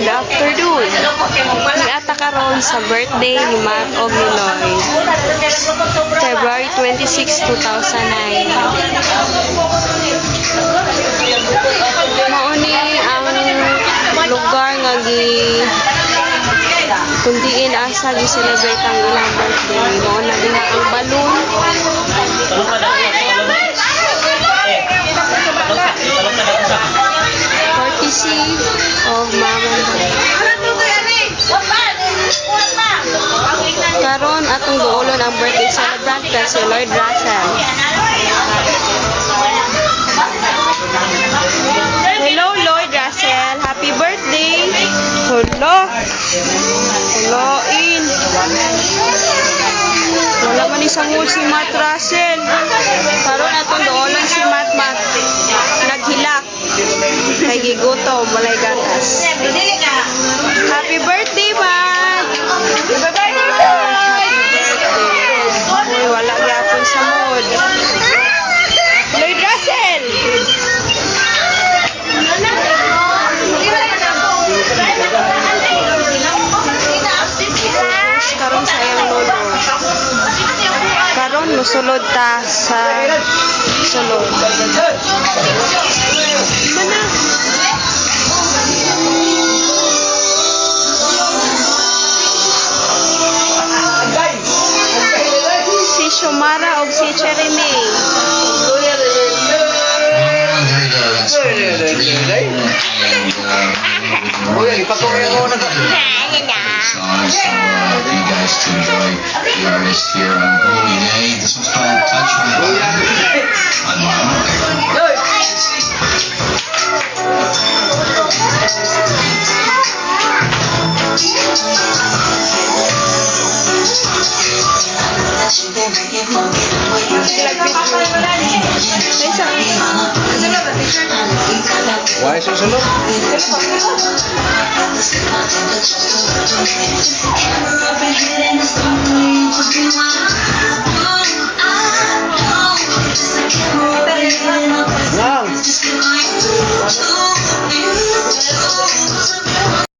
Good afternoon. Niata karon sa birthday ni Matt og ni Lloyd. February 26, 2009. Mauni ang lugar nga kundiin asa gi-celebrate ang ilang birthday. Mao na diha ang balloon. Courtesy of Mama. Karon atong duolon ang birthday celebrant ka si Lloyd Russell. Hello Lloyd Russell, happy birthday. Hello. Helloin. Wala man isang si Matt Russell. Karon atong duolon si Matt naghilak. Kay gigutom, walay gatas. Happy birthday, Matt! Happy birthday! Uy, wala gyapon sa mood. Lloyd Russell! Karon sa iyang lolo. Karon musulod ta sa sulod. Si Shumara o si Cheremy. This one's called Touch My Body. Why is it so low? Can't